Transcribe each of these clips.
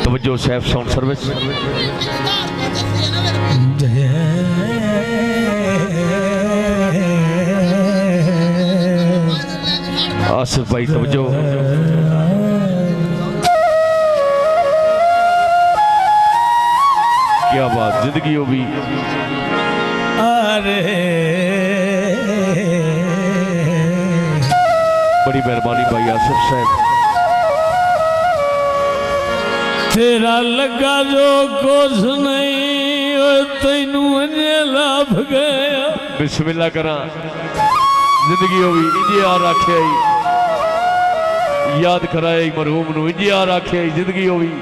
तवज्जो Saif sound service. Asif भाई तवज्जो। क्या बात, जिंदगी हो भी। अरे बड़ी मेहरबानी भाई आसिफ साहब। तेरा लगा जो कुछ नहीं तेनू लाभ गया। बिस्मिल्लाह करा, जिंदगी हो भी इंजे यार आखे याद कराए मरहूम नू, इंजे यार आखे जिंदगी हो भी।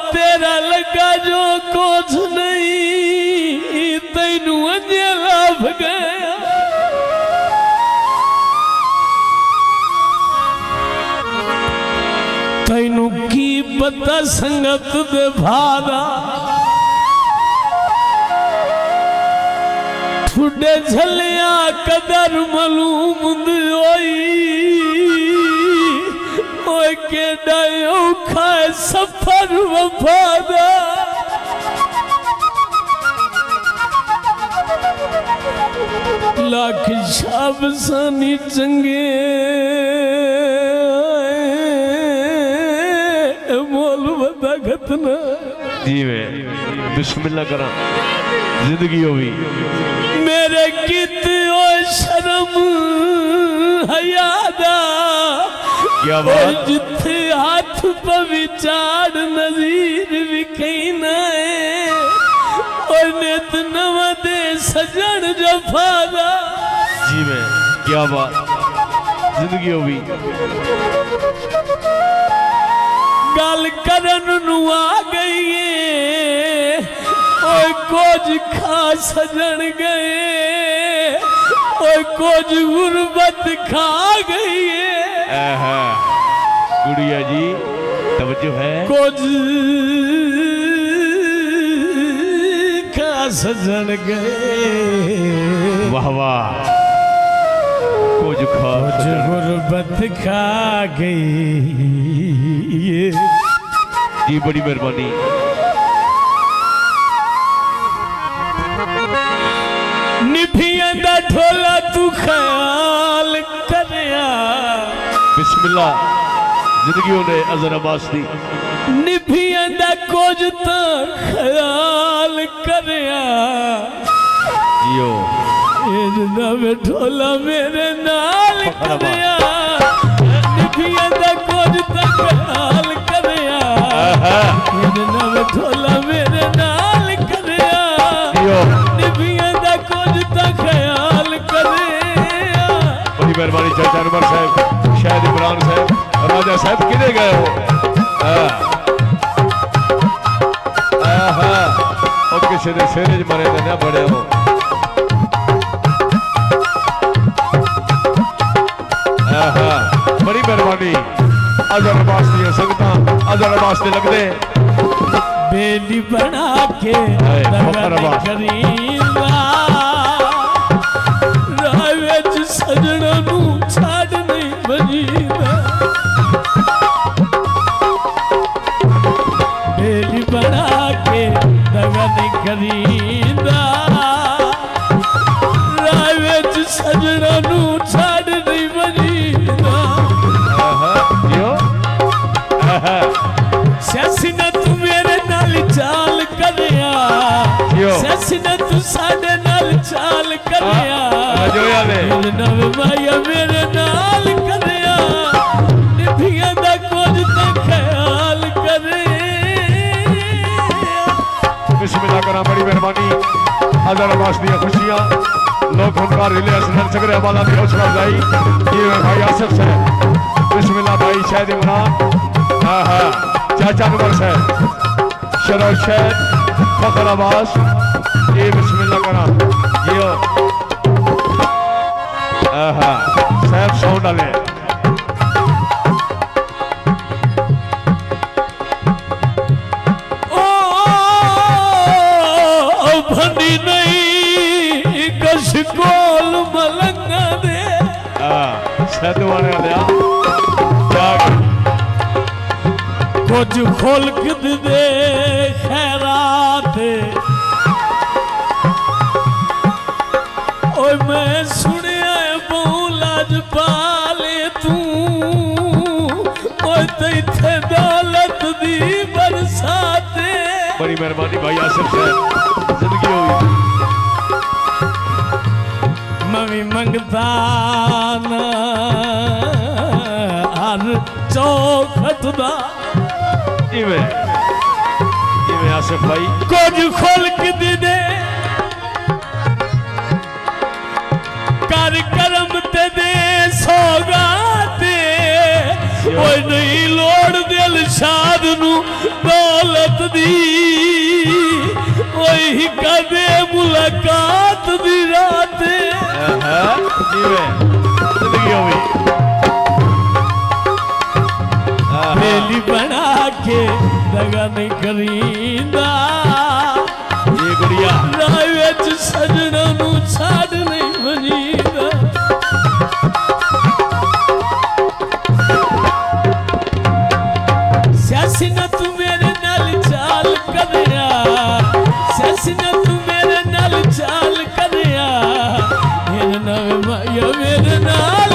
तेरा लगा जो कुछ नहीं तेनू अंजे लाभ गया। तैनू की पता संगत दे भारा ठुडे झलिया कदर मालूम होई के डायो खाए सफर वफादा। लाख शाबसानी चंगे मोल बदा घतना। जी वे बिस्मिल्लाह करा, जिंदगी हो भी। मेरे कित ओ शर्म हयादा क्या बात। जिथे हाथ पर विचार नजीर भी कहना है और नेत नवा दे सजन जफादा। जी मैं क्या बात, जिंदगी हो भी। गल करन नु आ गई है और कुछ खा सजन गए और कुछ गुरबत खा गई है। गुड़िया जी तवज्जो है। कुछ खा सजन गए। वाह वाह, कुछ खा गुरबत खा गई। जी बड़ी मेहरबानी। निभियंदा ढोला तू ख्याल करया। बिस्मिल्लाह, जिंदगी होने अजर अब्बास दी। निभियंदा कुछ तो ख्याल करया। जियो नवे ढोला मेरे नाल करया। निभियंदा कुछ तो ख्याल करया। नवे ढोला मेरे नाल करया। निभियंदा कुछ तो ख्याल करया। बड़ी मेहरबानी चाचा अनवर साहब, शायद इमरान साहब, राजा साहब किधर गए हो? किसी ने सेरे च मरे ना बड़े हो। बड़ी मेहरबानी। अजर अब्बास दी संगतां अजर अब्बास दे लगदे बेली बना के करीदा रावे च सजना नू छाड़ नहीं बजीदा। बेली बना के दगा नहीं करीदा रावे च सजना नू छाड़ नहीं बजीदा। सैसिना तू मेरे नाल चाल करया। सैसिना तू साडे नाल चाल करया। नव माया मेरे नाल करया। निभिया दा कुछ तो ख्याल करे। बिस्मिल्लाह करा, बड़ी मेहरबानी। अजर अब्बास दी खुशियां लोग हुनकार रिले असनर सगरे हवाला दी हौसला अफजाई। ये भाई आसिफ साहब, बिस्मिल्लाह भाई शायद इमरान, चाचा अनवर साहब, शरो शैद, फखर अब्बास। ये बिस्मिल्लाह करा, ये साहब साउंड वाले। भंडी नहीं कश गोल मलंगा दे। सैदवाने वाले कुछ खोल के दे खैरात ओए मैं सुनिया बहु लजपाले तू ओए तैथे दौलत दी बरसाते बड़ी मेहरबानी भाई आसिफ साहब जिंदगी होगी मवी मंगता ना हर चौखट दा इवें आसिफ भाई कुछ खोल के दे कर करम ते दे सौगाते ओए नहीं लोड़ दिल शाद नु दौलत दी ओए कदे मुलाकात दी रात जिंदगी होगी बेली बना के दगा नहीं करींदा ये गुड़िया राह विच सजना नू छाड़ नहीं बजीदा सियासी ना तू मेरे नाल चाल करिया सियासी ना तू मेरे नाल चाल करिया मेरे नाल माया मेरे नाल